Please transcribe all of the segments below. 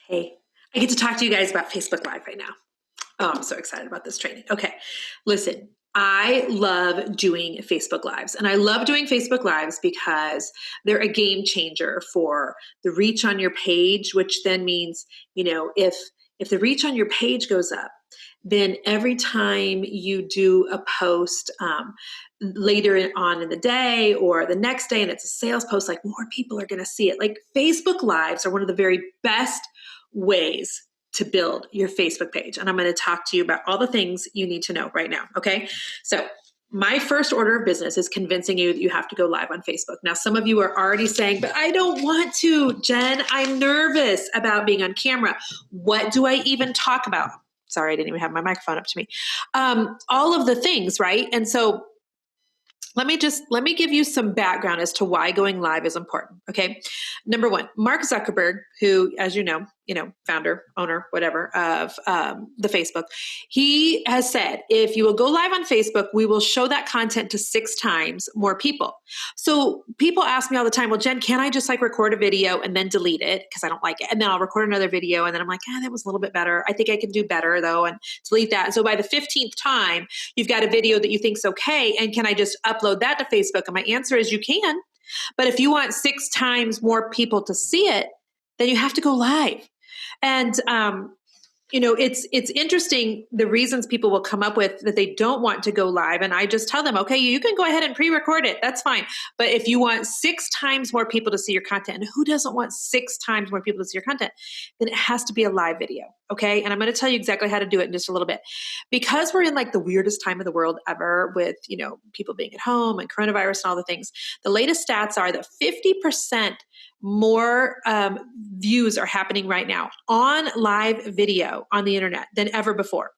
Hey, I get to talk to you guys about Facebook Live right now. Oh, I'm so excited about this training. Okay, listen, I love doing Facebook Lives, and I love doing Facebook Lives because they're a game changer for the reach on your page, which then means, if the reach on your page goes up, then every time you do a post later on in the day or the next day and it's a sales post, like more people are going to see it. Like Facebook Lives are one of the very best ways to build your Facebook page. And I'm going to talk to you about all the things you need to know right now. Okay. So my first order of business is convincing you that you have to go live on Facebook. Now, some of you are already saying, but I don't want to, Jen. I'm nervous about being on camera. What do I even talk about? Sorry, I didn't even have my microphone up to me. All of the things, right? And so let me give you some background as to why going live is important. Okay. Number one, Mark Zuckerberg, who, as you know, founder, owner, whatever of the Facebook, he has said, if you will go live on Facebook, we will show that content to 6 times more people. So people ask me all the time, well, Jen, can I just record a video and then delete it because I don't like it? And then I'll record another video. And then I'm like, that was a little bit better. I think I can do better though, and delete that. And so by the 15th time, you've got a video that you think's okay. And can I just upload that to Facebook? And my answer is you can. But if you want 6 times more people to see it, then you have to go live. And, it's interesting the reasons people will come up with that they don't want to go live. And I just tell them, okay, you can go ahead and pre-record it. That's fine. But if you want 6 times more people to see your content, and who doesn't want 6 times more people to see your content, then it has to be a live video. Okay. And I'm going to tell you exactly how to do it in just a little bit. Because we're in the weirdest time of the world ever with, people being at home and coronavirus and all the things. The latest stats are that 50% more views are happening right now on live video on the internet than ever before.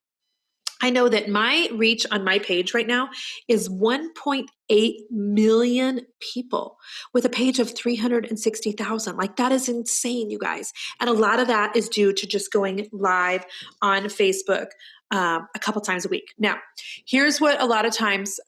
I know that my reach on my page right now is 1.8 million people with a page of 360,000. That is insane, you guys. And a lot of that is due to just going live on Facebook a couple times a week. Now, here's what a lot of times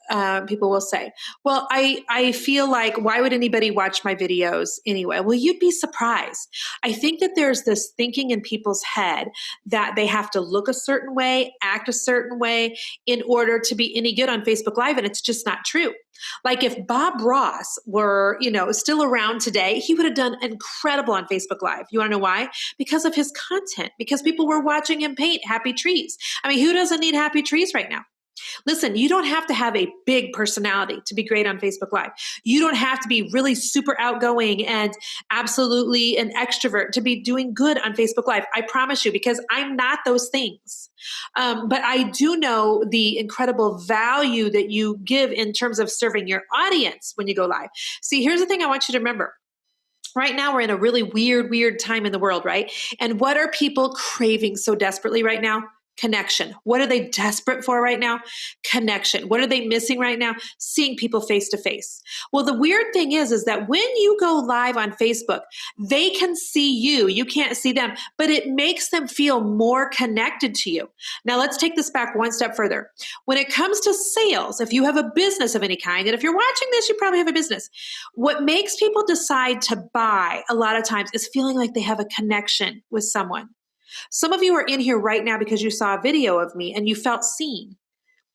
people will say. Well, I feel like, why would anybody watch my videos anyway? Well, you'd be surprised. I think that there's this thinking in people's head that they have to look a certain way, act a certain way in order to be any good on Facebook Live. And it's just not true. If Bob Ross were, still around today, he would have done incredible on Facebook Live. You want to know why? Because of his content, because people were watching him paint happy trees. I mean, who doesn't need happy trees right now? Listen, you don't have to have a big personality to be great on Facebook Live. You don't have to be really super outgoing and absolutely an extrovert to be doing good on Facebook Live. I promise you, because I'm not those things. But I do know the incredible value that you give in terms of serving your audience when you go live. See, here's the thing I want you to remember. Right now, we're in a really weird time in the world, right? And what are people craving so desperately right now? Connection. What are they desperate for right now? Connection. What are they missing right now? Seeing people face to face. Well, the weird thing is that when you go live on Facebook, they can see you. You can't see them, but it makes them feel more connected to you. Now, let's take this back one step further. When it comes to sales, if you have a business of any kind, and if you're watching this, you probably have a business. What makes people decide to buy a lot of times is feeling like they have a connection with someone. Some of you are in here right now because you saw a video of me and you felt seen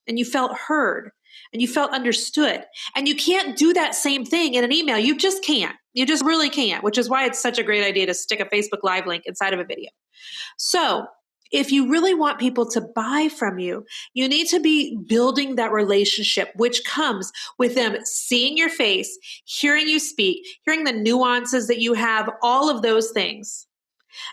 and you felt heard and you felt understood. And you can't do that same thing in an email. You just can't. You just really can't, which is why it's such a great idea to stick a Facebook Live link inside of a video. So if you really want people to buy from you, you need to be building that relationship, which comes with them seeing your face, hearing you speak, hearing the nuances that you have, all of those things.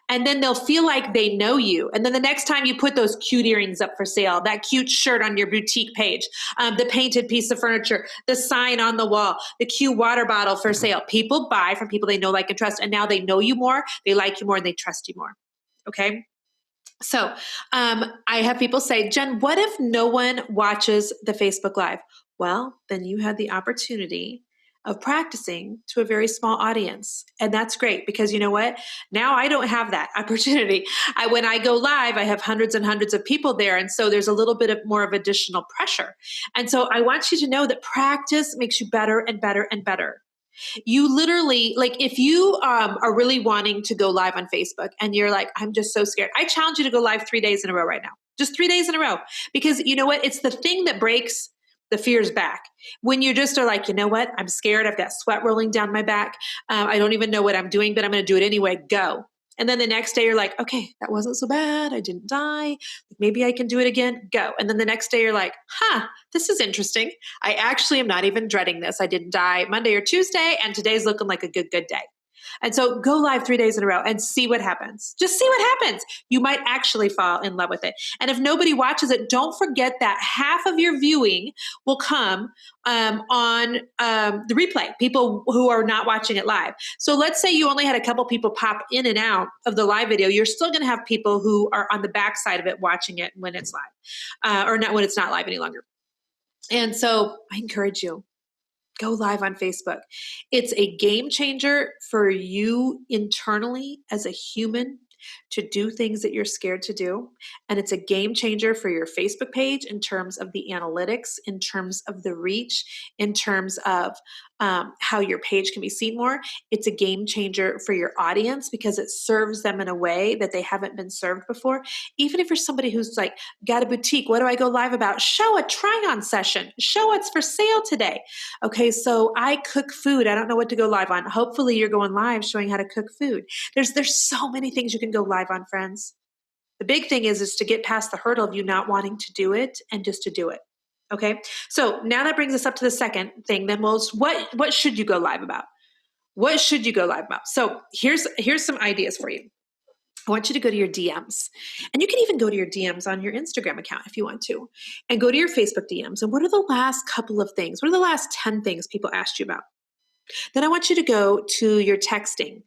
And then they'll feel like they know you. And then the next time you put those cute earrings up for sale, that cute shirt on your boutique page, the painted piece of furniture, the sign on the wall, the cute water bottle for sale, people buy from people they know, like, and trust. And now they know you more, they like you more, and they trust you more. Okay? So I have people say, Jen, what if no one watches the Facebook Live? Well, then you had the opportunity of practicing to a very small audience. And that's great because you know what? Now I don't have that opportunity. When I go live, I have hundreds and hundreds of people there. And so there's a little bit of more of additional pressure. And so I want you to know that practice makes you better and better and better. You literally, like if you are really wanting to go live on Facebook and you're like, I'm just so scared. I challenge you to go live 3 days in a row right now. Just 3 days in a row. Because you know what? It's the thing that breaks the fears back. When you just are like, you know what? I'm scared. I've got sweat rolling down my back. I don't even know what I'm doing, but I'm going to do it anyway. Go. And then the next day you're like, okay, that wasn't so bad. I didn't die. Maybe I can do it again. Go. And then the next day you're like, this is interesting. I actually am not even dreading this. I didn't die Monday or Tuesday, and today's looking like a good day. And so go live 3 days in a row and see what happens. Just see what happens. You might actually fall in love with it. And if nobody watches it, don't forget that half of your viewing will come on the replay, people who are not watching it live. So let's say you only had a couple people pop in and out of the live video. You're still going to have people who are on the back side of it watching it when it's live, or not when it's not live any longer. And so I encourage you, go live on Facebook. It's a game changer for you internally as a human to do things that you're scared to do. And it's a game changer for your Facebook page in terms of the analytics, in terms of the reach, in terms of how your page can be seen more. It's a game changer for your audience because it serves them in a way that they haven't been served before. Even if you're somebody who's like, got a boutique, what do I go live about? Show a try-on session. Show what's for sale today. Okay, so I cook food. I don't know what to go live on. Hopefully you're going live showing how to cook food. There's so many things you can go live on, friends. The big thing is to get past the hurdle of you not wanting to do it and just to do it. Okay, so now that brings us up to the second thing. Then, well, what should you go live about? What should you go live about? So here's some ideas for you. I want you to go to your DMs, and you can even go to your DMs on your Instagram account if you want to, and go to your Facebook DMs. And what are the last couple of things? What are the last 10 things people asked you about? Then I want you to go to your texting,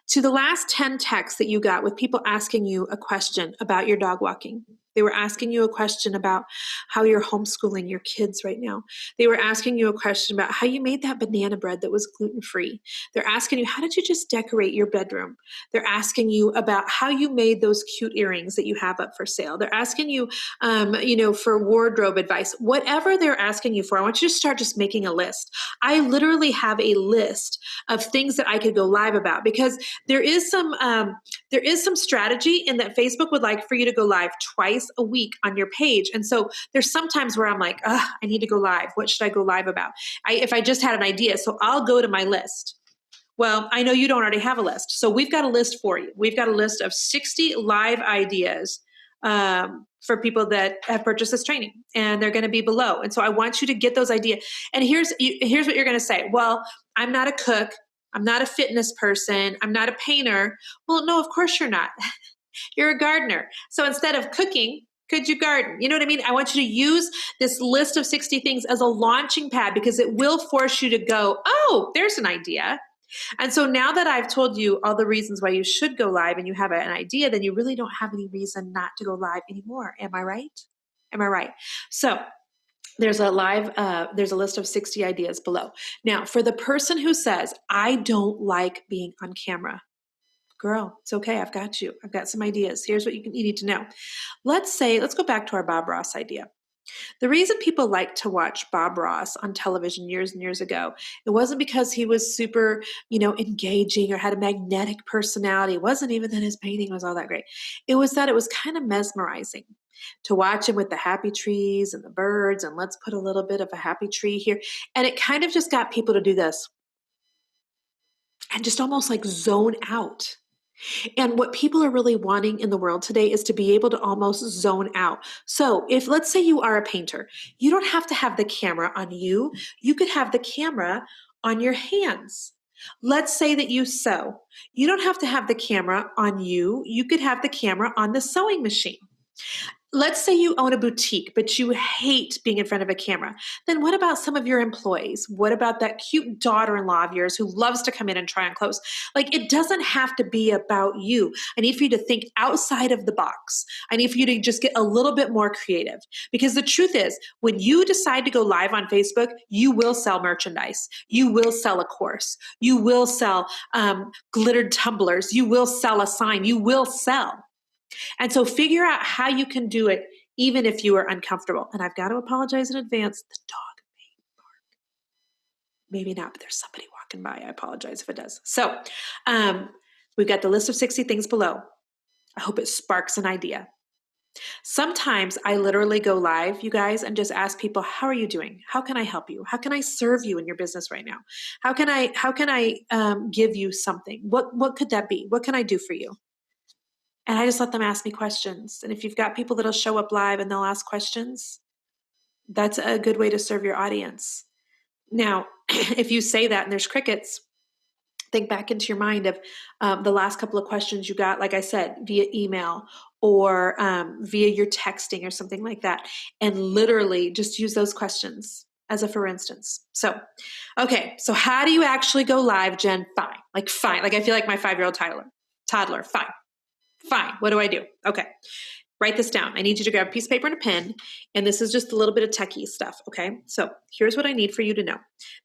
to the last 10 texts that you got with people asking you a question about your dog walking. They were asking you a question about how you're homeschooling your kids right now. They were asking you a question about how you made that banana bread that was gluten-free. They're asking you, how did you just decorate your bedroom? They're asking you about how you made those cute earrings that you have up for sale. They're asking you, for wardrobe advice. Whatever they're asking you for, I want you to start just making a list. I literally have a list of things that I could go live about because there is some strategy in that Facebook would like for you to go live twice a week on your page. And so there's sometimes where I'm like, I need to go live. What should I go live about? If I just had an idea, so I'll go to my list. Well, I know you don't already have a list. So we've got a list for you. We've got a list of 60 live ideas for people that have purchased this training, and they're going to be below. And so I want you to get those ideas. And here's what you're going to say. Well, I'm not a cook. I'm not a fitness person. I'm not a painter. Well, no, of course you're not. You're a gardener. So instead of cooking, could you garden? You know what I mean? I want you to use this list of 60 things as a launching pad because it will force you to go, oh, there's an idea. And so now that I've told you all the reasons why you should go live and you have an idea, then you really don't have any reason not to go live anymore. Am I right? Am I right? So there's a list of 60 ideas below. Now, for the person who says, I don't like being on camera, girl, it's okay. I've got you. I've got some ideas. Here's what you need to know. Let's go back to our Bob Ross idea. The reason people liked to watch Bob Ross on television years and years ago, it wasn't because he was super, engaging or had a magnetic personality. It wasn't even that his painting was all that great. It was that it was kind of mesmerizing to watch him with the happy trees and the birds, and let's put a little bit of a happy tree here. And it kind of just got people to do this and just almost like zone out. And what people are really wanting in the world today is to be able to almost zone out. So if, let's say you are a painter, you don't have to have the camera on you. You could have the camera on your hands. Let's say that you sew. You don't have to have the camera on you. You could have the camera on the sewing machine. Let's say you own a boutique, but you hate being in front of a camera. Then what about some of your employees? What about that cute daughter-in-law of yours who loves to come in and try on clothes? Like, it doesn't have to be about you. I need for you to think outside of the box. I need for you to just get a little bit more creative. Because the truth is, when you decide to go live on Facebook, you will sell merchandise. You will sell a course. You will sell glittered tumblers. You will sell a sign. You will sell. And so figure out how you can do it even if you are uncomfortable. And I've got to apologize in advance. The dog may bark. Maybe not, but there's somebody walking by. I apologize if it does. So we've got the list of 60 things below. I hope it sparks an idea. Sometimes I literally go live, you guys, and just ask people, how are you doing? How can I help you? How can I serve you in your business right now? How can I give you something? What could that be? What can I do for you? And I just let them ask me questions. And if you've got people that'll show up live and they'll ask questions, that's a good way to serve your audience. Now, if you say that and there's crickets, think back into your mind of the last couple of questions you got, like I said, via email or via your texting or something like that. And literally just use those questions as a for instance. So, okay. So how do you actually go live, Jen? Fine. Like I feel like my 5-year-old toddler. Fine. What do I do? Okay. Write this down. I need you to grab a piece of paper and a pen. And this is just a little bit of techie stuff. Okay. So here's what I need for you to know.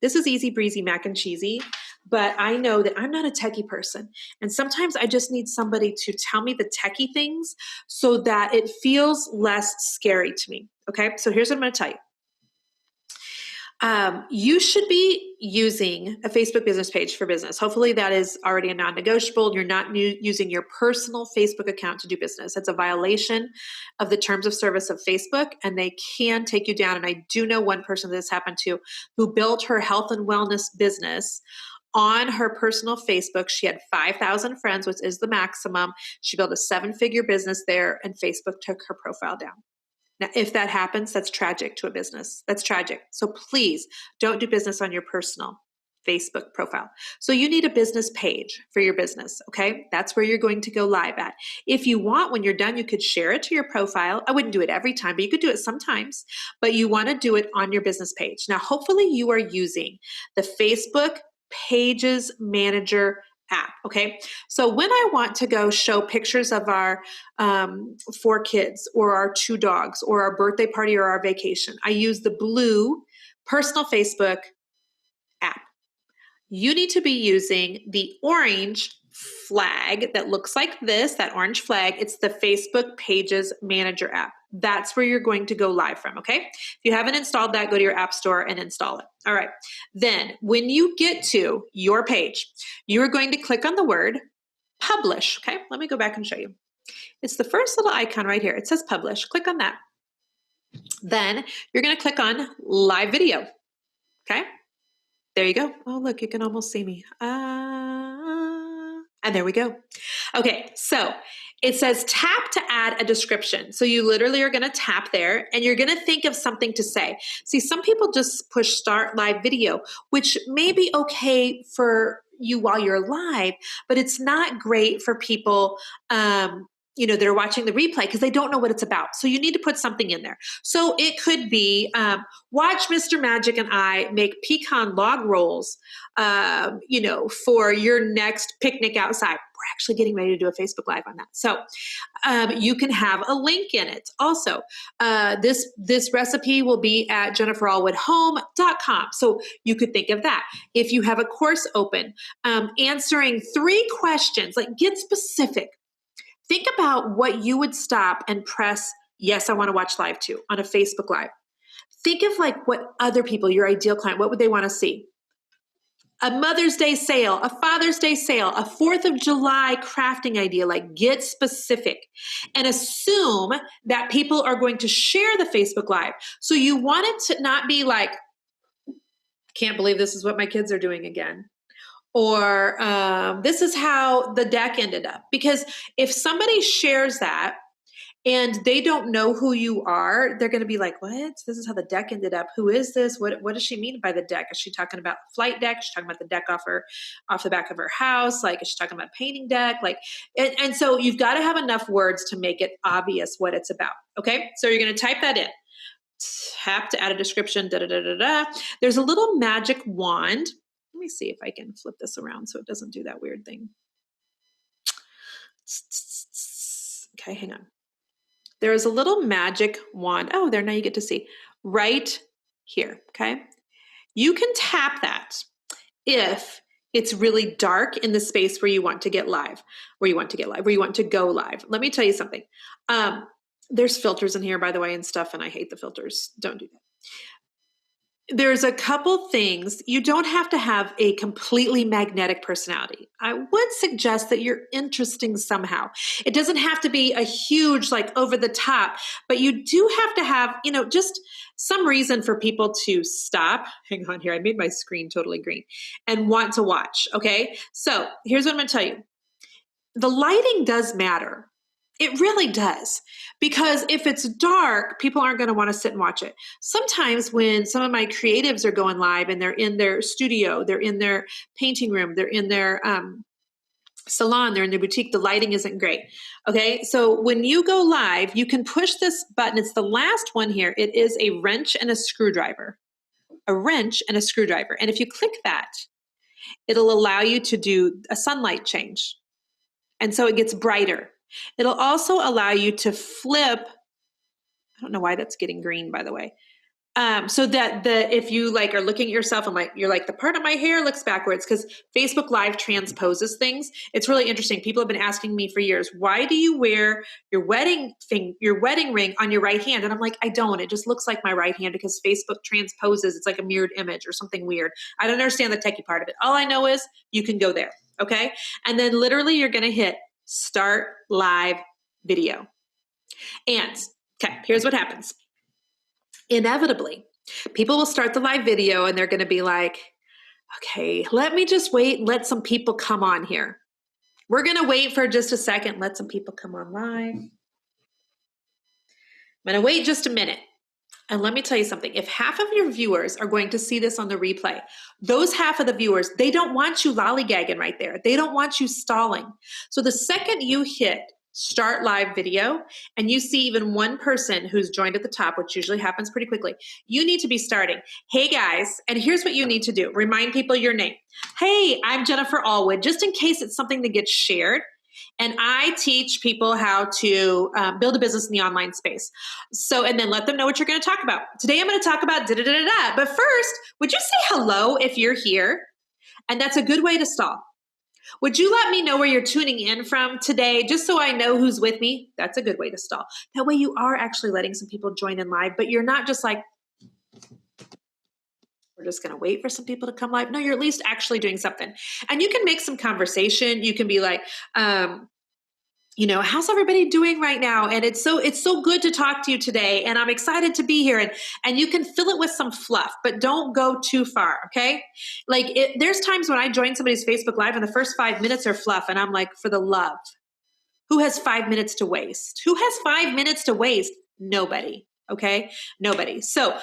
This is easy breezy mac and cheesy, but I know that I'm not a techie person. And sometimes I just need somebody to tell me the techie things so that it feels less scary to me. Okay. So here's what I'm going to tell you. You should be using a Facebook business page for business. Hopefully that is already a non-negotiable. You're not using your personal Facebook account to do business. It's a violation of the terms of service of Facebook, and they can take you down. And I do know one person that this happened to who built her health and wellness business on her personal Facebook. She had 5,000 friends, which is the maximum. She built a 7-figure business there, and Facebook took her profile down. Now, if that happens, that's tragic to a business. That's tragic. So please don't do business on your personal Facebook profile. So you need a business page for your business, okay? That's where you're going to go live at. If you want, when you're done, you could share it to your profile. I wouldn't do it every time, but you could do it sometimes. But you want to do it on your business page. Now, hopefully you are using the Facebook Pages Manager app. Okay. So when I want to go show pictures of our 4 kids or our 2 dogs or our birthday party or our vacation, I use the blue personal Facebook app. You need to be using the orange flag that looks like this, that orange flag. It's the Facebook Pages Manager app. That's where you're going to go live from, okay? If you haven't installed that, go to your app store and install it. All right. Then when you get to your page, you're going to click on the word publish, okay? Let me go back and show you. It's the first little icon right here. It says publish. Click on that. Then you're going to click on live video, okay? There you go. Oh, look, you can almost see me. And there we go. Okay, so it says tap to add a description. So you literally are going to tap there and you're going to think of something to say. See, some people just push start live video, which may be okay for you while you're live, but it's not great for people that are watching the replay because they don't know what it's about. So you need to put something in there. So it could be, watch Mr. Magic and I make pecan log rolls, for your next picnic outside. We're actually getting ready to do a Facebook Live on that. So you can have a link in it. Also, this recipe will be at jenniferallwoodhome.com. So you could think of that. If you have a course open, answering 3 questions, like get specific. Think about what you would stop and press, yes, I want to watch live to on a Facebook Live. Think of like what other people, your ideal client, what would they want to see? A Mother's Day sale, a Father's Day sale, a 4th of July crafting idea, like get specific and assume that people are going to share the Facebook Live. So you want it to not be like, I can't believe this is what my kids are doing again. Or this is how the deck ended up. Because if somebody shares that and they don't know who you are, they're going to be like, what? This is how the deck ended up. Who is this? What does she mean by the deck? Is she talking about the flight deck? Is she talking about the deck off the back of her house? Like, is she talking about painting deck? Like, and so you've got to have enough words to make it obvious what it's about. Okay. So you're going to type that in. Tap to add a description. There's a little magic wand. Let me see if I can flip this around so it doesn't do that weird thing. Okay, hang on. There is a little magic wand. Oh, there, now you get to see right here, okay? You can tap that if it's really dark in the space where you want to get live, where you want to go live. Let me tell you something. There's filters in here, by the way, and stuff, and I hate the filters. Don't do that. There's a couple things. You don't have to have a completely magnetic personality. I would suggest that you're interesting somehow. It doesn't have to be a huge, like over the top, but you do have to have, just some reason for people to stop. Hang on here. I made my screen totally green and want to watch. Okay. So here's what I'm going to tell you. The lighting does matter. It really does. Because if it's dark, people aren't going to want to sit and watch it. Sometimes when some of my creatives are going live and they're in their studio, they're in their painting room, they're in their salon, they're in their boutique, the lighting isn't great. Okay. So when you go live, you can push this button. It's the last one here. It is a wrench and a screwdriver. A wrench and a screwdriver. And if you click that, it'll allow you to do a sunlight change. And so it gets brighter. It'll also allow you to flip. I don't know why that's getting green, by the way. So that if you are looking at yourself and you're like, the part of my hair looks backwards, because Facebook Live transposes things. It's really interesting. People have been asking me for years, why do you wear your wedding ring on your right hand? And I'm like, I don't. It just looks like my right hand because Facebook transposes. It's like a mirrored image or something weird. I don't understand the techie part of it. All I know is you can go there. Okay. And then literally you're going to hit start live video. And okay, here's what happens. Inevitably, people will start the live video and they're going to be like, okay, let me just wait and let some people come on here. We're going to wait for just a second. Let some people come on live. I'm going to wait just a minute. And let me tell you something. If half of your viewers are going to see this on the replay, those half of the viewers, they don't want you lollygagging right there. They don't want you stalling. So the second you hit start live video and you see even one person who's joined at the top, which usually happens pretty quickly, you need to be starting. Hey guys, and here's what you need to do. Remind people your name. Hey, I'm Jennifer Allwood, just in case it's something that gets shared. And I teach people how to build a business in the online space. So, and then let them know what you're going to talk about. Today, I'm going to talk about da-da-da-da-da. But first, would you say hello if you're here? And that's a good way to stall. Would you let me know where you're tuning in from today, just so I know who's with me? That's a good way to stall. That way you are actually letting some people join in live, but you're not just like, we're just going to wait for some people to come live. No, you're at least actually doing something. And you can make some conversation. You can be like, how's everybody doing right now? And it's so good to talk to you today. And I'm excited to be here. And you can fill it with some fluff, but don't go too far. Okay. There's times when I join somebody's Facebook Live and the first 5 minutes are fluff. And I'm like, for the love, who has 5 minutes to waste? Who has 5 minutes to waste? Nobody. Okay. Nobody. So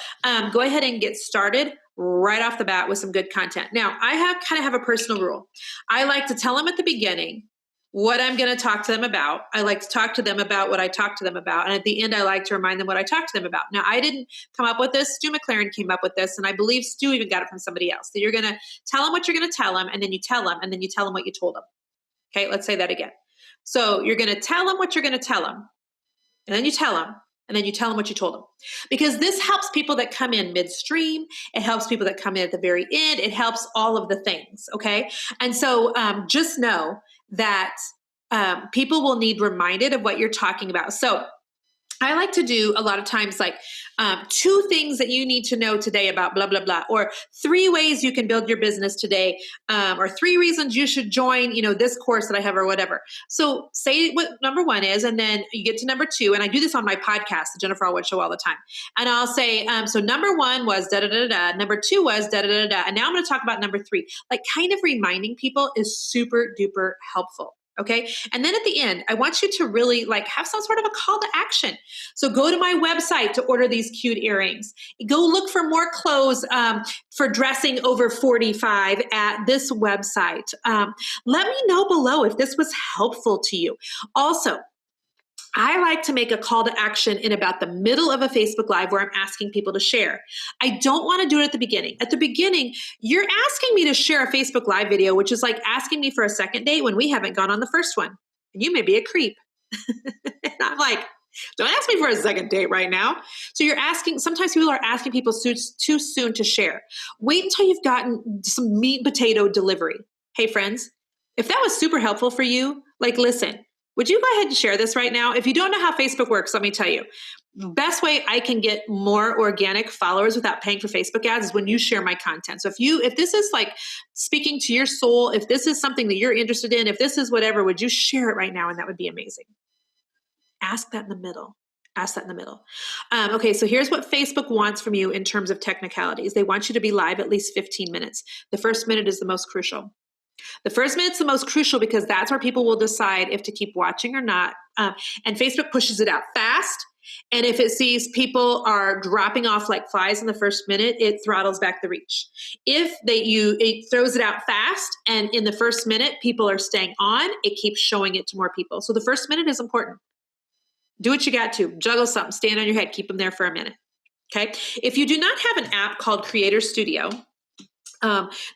go ahead and get started right off the bat with some good content. Now I kind of have a personal rule. I like to tell them at the beginning what I'm going to talk to them about. I like to talk to them about what I talked to them about. And at the end, I like to remind them what I talked to them about. Now, I didn't come up with this. Stu McLaren came up with this, and I believe Stu even got it from somebody else. So you're going to tell them what you're going to tell them, and then you tell them, and then you tell them what you told them. Okay, let's say that again. So you're going to tell them what you're going to tell them, and then you tell them, and then you tell them what you told them. Because this helps people that come in midstream. It helps people that come in at the very end. It helps all of the things, okay? And so just know that people will need reminded of what you're talking about. So I like to do a lot of times 2 things that you need to know today about blah, blah, blah, or 3 ways you can build your business today, or 3 reasons you should join, this course that I have or whatever. So say what number 1 is, and then you get to number 2. And I do this on my podcast, the Jennifer Allwood Show, all the time. And I'll say, so number 1 was da-da-da-da-da. Number 2 was da-da-da-da-da. And now I'm going to talk about number 3. Kind of reminding people is super duper helpful. Okay. And then at the end, I want you to really have some sort of a call to action. So go to my website to order these cute earrings. Go look for more clothes for dressing over 45 at this website. Let me know below if this was helpful to you. Also, I like to make a call to action in about the middle of a Facebook Live where I'm asking people to share. I don't want to do it at the beginning. At the beginning, you're asking me to share a Facebook Live video, which is like asking me for a second date when we haven't gone on the first one. And you may be a creep. And I'm like, don't ask me for a second date right now. So sometimes people are asking people too soon to share. Wait until you've gotten some meat and potato delivery. Hey friends, if that was super helpful for you, listen, would you go ahead and share this right now? If you don't know how Facebook works, let me tell you. best way I can get more organic followers without paying for Facebook ads is when you share my content. So if this is like speaking to your soul, if this is something that you're interested in, if this is whatever, would you share it right now? And that would be amazing. Ask that in the middle. Ask that in the middle. Okay, so here's what Facebook wants from you in terms of technicalities. They want you to be live at least 15 minutes. The first minute is the most crucial. The first minute's the most crucial because that's where people will decide if to keep watching or not. And Facebook pushes it out fast. And if it sees people are dropping off like flies in the first minute, it throttles back the reach. If it throws it out fast and in the first minute people are staying on, it keeps showing it to more people. So the first minute is important. Do what you got to. Juggle something. Stand on your head. Keep them there for a minute. Okay. If you do not have an app called Creator Studio,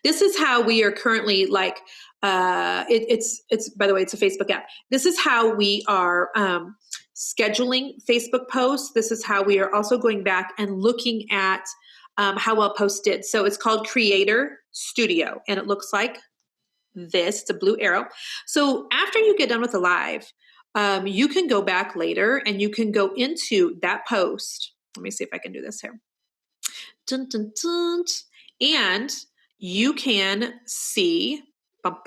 this is how we are currently like, it's by the way, it's a Facebook app. This is how we are scheduling Facebook posts. This is how we are also going back and looking at how well posts did. So it's called Creator Studio, and it looks like this. It's a blue arrow. So after you get done with the live, you can go back later and you can go into that post. Let me see if I can do this here. Dun, dun, dun. And you can see how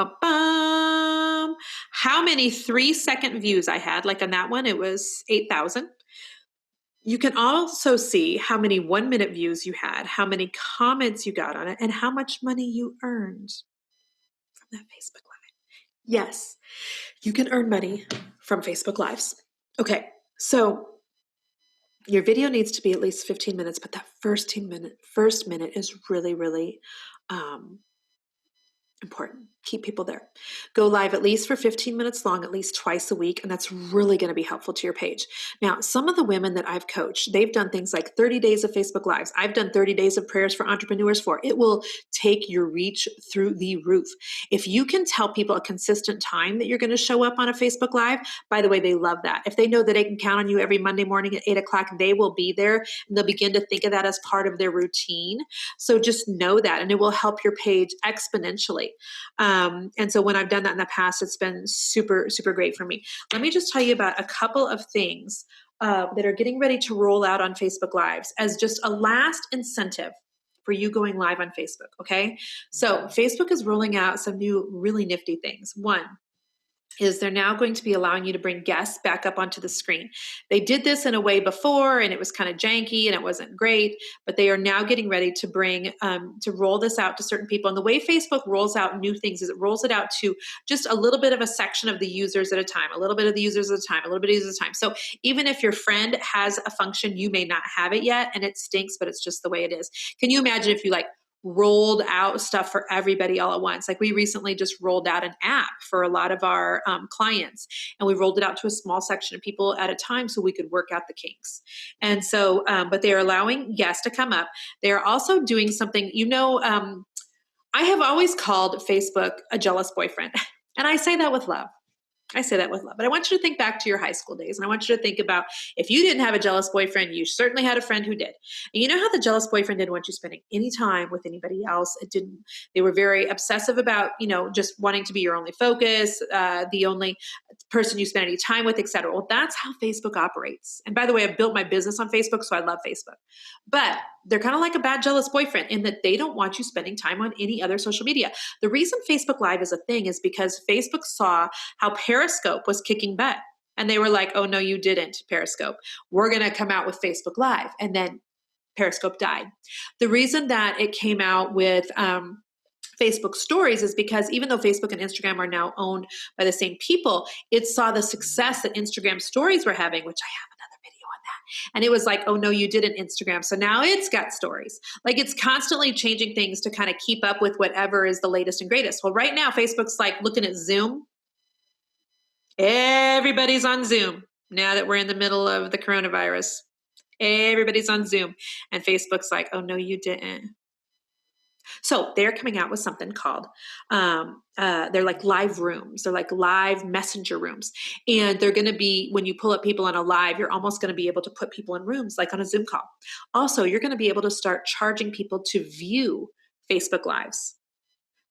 many 3-second views I had. Like on that one, it was 8,000. You can also see how many 1-minute views you had, how many comments you got on it, and how much money you earned from that Facebook Live. Yes, you can earn money from Facebook Lives. Okay, so your video needs to be at least 15 minutes, but that first minute is really, really important. Keep people there. Go live at least for 15 minutes long, at least twice a week, and that's really going to be helpful to your page. Now, some of the women that I've coached, they've done things like 30 days of Facebook Lives. I've done 30 days of prayers for entrepreneurs for. It will take your reach through the roof. If you can tell people a consistent time that you're going to show up on a Facebook Live, by the way, they love that. If they know that they can count on you every Monday morning at 8 o'clock, they will be there, and they'll begin to think of that as part of their routine. So just know that, and it will help your page exponentially. And so when I've done that in the past, it's been super, super great for me. Let me just tell you about a couple of things that are getting ready to roll out on Facebook Lives as just a last incentive for you going live on Facebook. Okay. So Facebook is rolling out some new really nifty things. One is they're now going to be allowing you to bring guests back up onto the screen. They did this in a way before and it was kind of janky and it wasn't great, but they are now getting ready to bring, to roll this out to certain people. And the way Facebook rolls out new things is it rolls it out to just a little bit of a section of the users at a time, a little bit of the users at a time, a little bit of users at a time. So even if your friend has a function, you may not have it yet and it stinks, but it's just the way it is. Can you imagine if you rolled out stuff for everybody all at once? Like we recently just rolled out an app for a lot of our clients, and we rolled it out to a small section of people at a time so we could work out the kinks. And so, but they're allowing guests to come up. They're also doing something, I have always called Facebook a jealous boyfriend. And I say that with love. But I want you to think back to your high school days. And I want you to think about if you didn't have a jealous boyfriend, you certainly had a friend who did. And you know how the jealous boyfriend didn't want you spending any time with anybody else. They were very obsessive about, just wanting to be your only focus, the only person you spend any time with, et cetera. Well, that's how Facebook operates. And by the way, I've built my business on Facebook, so I love Facebook. But they're kind of like a bad jealous boyfriend in that they don't want you spending time on any other social media. The reason Facebook Live is a thing is because Facebook saw how Periscope was kicking butt. And they were like, oh, no, you didn't, Periscope. We're going to come out with Facebook Live. And then Periscope died. The reason that it came out with Facebook Stories is because even though Facebook and Instagram are now owned by the same people, it saw the success that Instagram Stories were having, which I have another video on that. And it was like, oh, no, you didn't, Instagram. So now it's got stories. Like it's constantly changing things to kind of keep up with whatever is the latest and greatest. Well, right now, Facebook's like looking at Zoom. Everybody's on Zoom now that we're in the middle of the coronavirus. Everybody's on Zoom. And Facebook's like, oh, no, you didn't. So they're coming out with something called, they're like live rooms. They're like live messenger rooms. And they're going to be, when you pull up people on a live, you're almost going to be able to put people in rooms like on a Zoom call. Also, you're going to be able to start charging people to view Facebook Lives.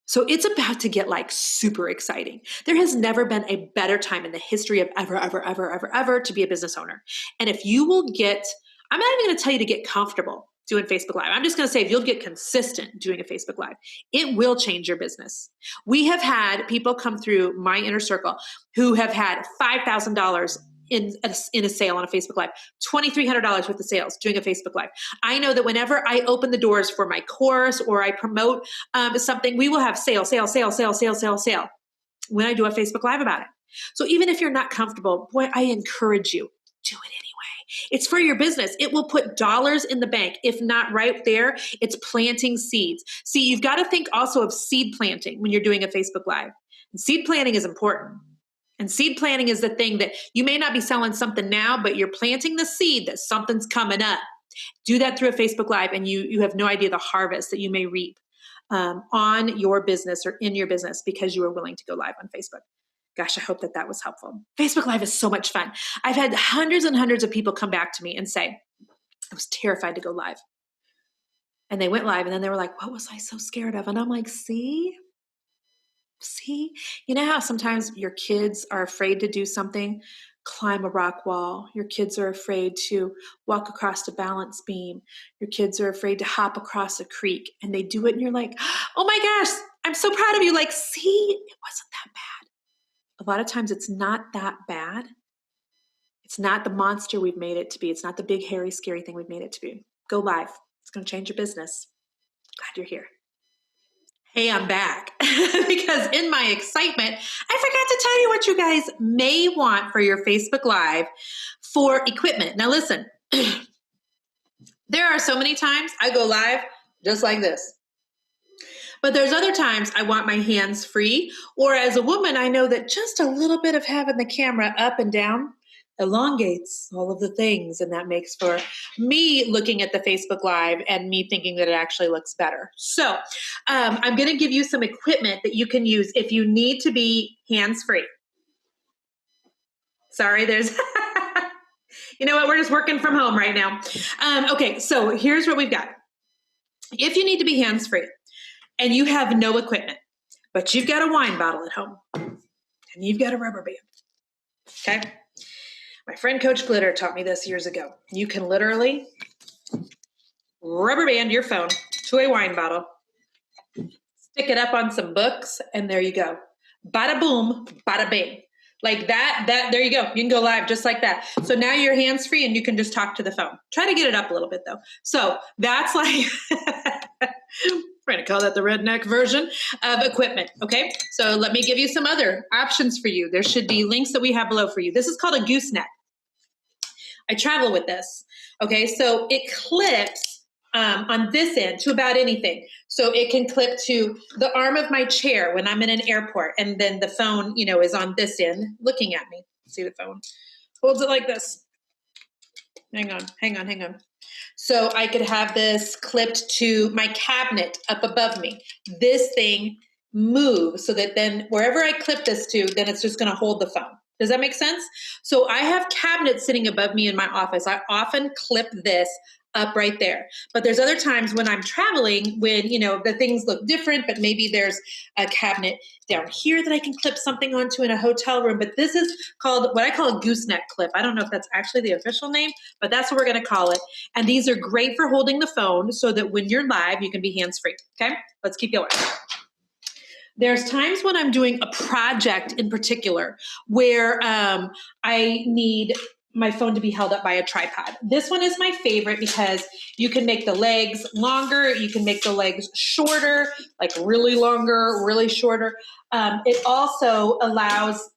So it's about to get like super exciting. There has never been a better time in the history of ever to be a business owner. And if you will get, I'm not even going to tell you to get comfortable doing Facebook Live. I'm just going to say if you'll get consistent doing a Facebook Live, it will change your business. We have had people come through my inner circle who have had $5,000 in a sale on a Facebook Live, $2,300 worth of sales doing a Facebook Live. I know that whenever I open the doors for my course or I promote something, we will have sale when I do a Facebook Live about it. So even if you're not comfortable, boy, I encourage you, do it anyway. It's for your business. It will put dollars in the bank. If not right there, it's planting seeds. See, you've got to think also of seed planting when you're doing a Facebook Live. And seed planting is important. And seed planting is the thing that you may not be selling something now, but you're planting the seed that something's coming up. Do that through a Facebook Live, and you have no idea the harvest that you may reap on your business or in your business because you are willing to go live on Facebook. Gosh, I hope that was helpful. Facebook Live is so much fun. I've had hundreds and hundreds of people come back to me and say, I was terrified to go live. And they went live, and then they were like, what was I so scared of? And I'm like, see, you know how sometimes your kids are afraid to do something, climb a rock wall. Your kids are afraid to walk across a balance beam. Your kids are afraid to hop across a creek, and they do it. And you're like, oh my gosh, I'm so proud of you. Like, see, it wasn't that bad. A lot of times it's not that bad. It's not the monster we've made it to be. It's not the big, hairy, scary thing we've made it to be. Go live. It's going to change your business. Glad you're here. Hey, I'm back because in my excitement, I forgot to tell you what you guys may want for your Facebook Live for equipment. Now listen, there are so many times I go live just like this. But there's other times I want my hands free, or as a woman, I know that just a little bit of having the camera up and down elongates all of the things, and that makes for me looking at the Facebook Live and me thinking that it actually looks better. So I'm going to give you some equipment that you can use if you need to be hands-free. Sorry, there's, you know what, we're just working from home right now. Okay, so here's what we've got. If you need to be hands-free and you have no equipment, but you've got a wine bottle at home and you've got a rubber band, okay? My friend Coach Glitter taught me this years ago. You can literally rubber band your phone to a wine bottle, stick it up on some books, and there you go. Bada boom, bada bing. Like that, there you go. You can go live just like that. So now you're hands-free and you can just talk to the phone. Try to get it up a little bit though. So that's like, we're going to call that the redneck version of equipment. Okay. So let me give you some other options for you. There should be links that we have below for you. This is called a gooseneck. I travel with this. Okay. So it clips on this end to about anything. So it can clip to the arm of my chair when I'm in an airport. And then the phone, you know, is on this end looking at me. See the phone holds it like this. Hang on. So I could have this clipped to my cabinet up above me. This thing moves so that then wherever I clip this to, then it's just going to hold the phone. Does that make sense? So I have cabinets sitting above me in my office. I often clip this up right there. But there's other times when I'm traveling when, you know, the things look different, but maybe there's a cabinet down here that I can clip something onto in a hotel room. But this is called what I call a gooseneck clip. I don't know if that's actually the official name, but that's what we're going to call it. And these are great for holding the phone so that when you're live, you can be hands-free. Okay, let's keep going. There's times when I'm doing a project in particular where I need my phone to be held up by a tripod. This one is my favorite because you can make the legs longer, you can make the legs shorter, like really longer, really shorter. It also allows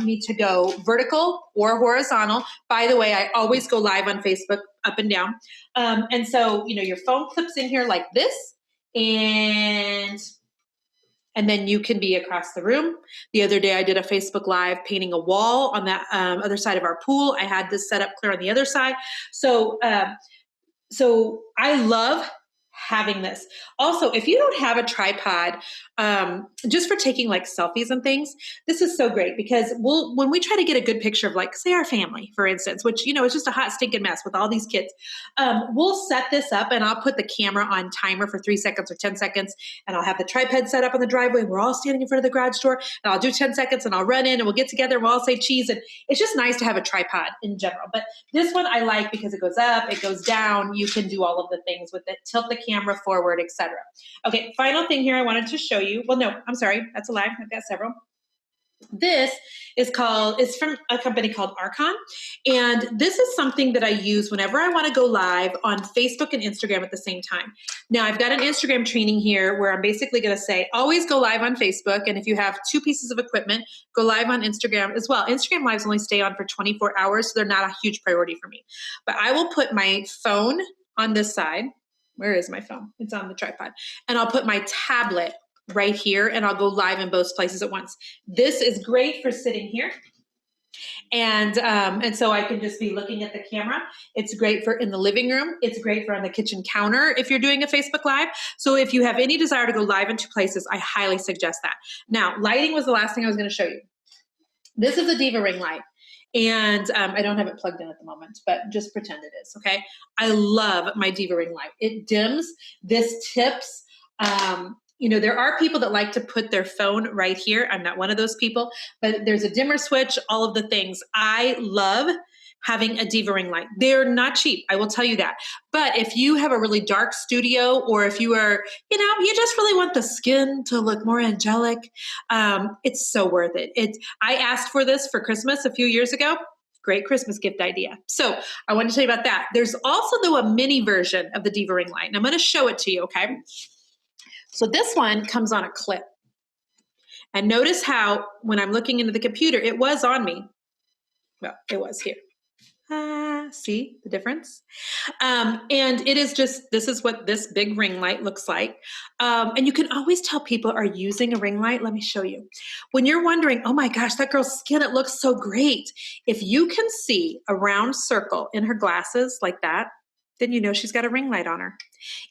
me to go vertical or horizontal. By the way, I always go live on Facebook up and down. And so, you know, your phone clips in here like this, and then you can be across the room. The other day I did a Facebook Live painting a wall on that other side of our pool. I had this set up clear on the other side. So I love having this. Also, if you don't have a tripod, just for taking like selfies and things, this is so great because when we try to get a good picture of like, say our family, for instance, which, is just a hot stinking mess with all these kids, we'll set this up and I'll put the camera on timer for 3 seconds or 10 seconds. And I'll have the tripod set up on the driveway. We're all standing in front of the garage door and I'll do 10 seconds and I'll run in and we'll get together and we'll all say cheese. And it's just nice to have a tripod in general. But this one I like because it goes up, it goes down. You can do all of the things with it, tilt the camera forward, etc. Okay, final thing here I wanted to show you. Well, no, I'm sorry. That's a lie. I've got several. This is from a company called Arkon. And this is something that I use whenever I want to go live on Facebook and Instagram at the same time. Now, I've got an Instagram training here where I'm basically going to say, always go live on Facebook. And if you have 2 pieces of equipment, go live on Instagram as well. Instagram lives only stay on for 24 hours, so they're not a huge priority for me. But I will put my phone on this side. Where is my phone? It's on the tripod. And I'll put my tablet right here and I'll go live in both places at once. This is great for sitting here. And so I can just be looking at the camera. It's great for in the living room. It's great for on the kitchen counter if you're doing a Facebook Live. So if you have any desire to go live in 2 places, I highly suggest that. Now, lighting was the last thing I was going to show you. This is a Diva ring light. And I don't have it plugged in at the moment, but just pretend it is, okay? I love my Diva ring light. It dims, this tips. There are people that like to put their phone right here. I'm not one of those people, but there's a dimmer switch, all of the things. I love having a Diva ring light. They're not cheap, I will tell you that. But if you have a really dark studio or if you are, you just really want the skin to look more angelic, it's so worth it. I asked for this for Christmas a few years ago. Great Christmas gift idea. So I wanted to tell you about that. There's also, though, a mini version of the Diva ring light. And I'm going to show it to you, okay? So this one comes on a clip. And notice how when I'm looking into the computer, it was on me. Well, it was here. See the difference? And it is this is what this big ring light looks like. And you can always tell people are using a ring light. Let me show you. When you're wondering, oh my gosh, that girl's skin, it looks so great. If you can see a round circle in her glasses like that, then you know she's got a ring light on her.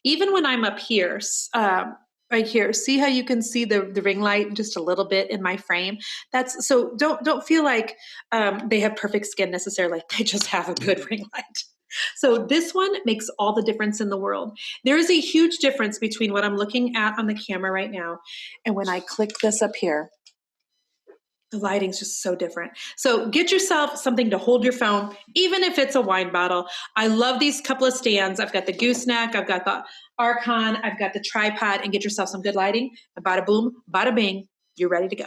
Even when I'm up here, right here, see how you can see the ring light just a little bit in my frame? That's so don't feel like they have perfect skin necessarily. They just have a good ring light. So this one makes all the difference in the world. There is a huge difference between what I'm looking at on the camera right now and when I click this up here. The lighting's just so different. So get yourself something to hold your phone, even if it's a wine bottle. I love these couple of stands. I've got the Gooseneck, I've got the Arkon, I've got the tripod, and get yourself some good lighting. And bada boom, bada bing, you're ready to go.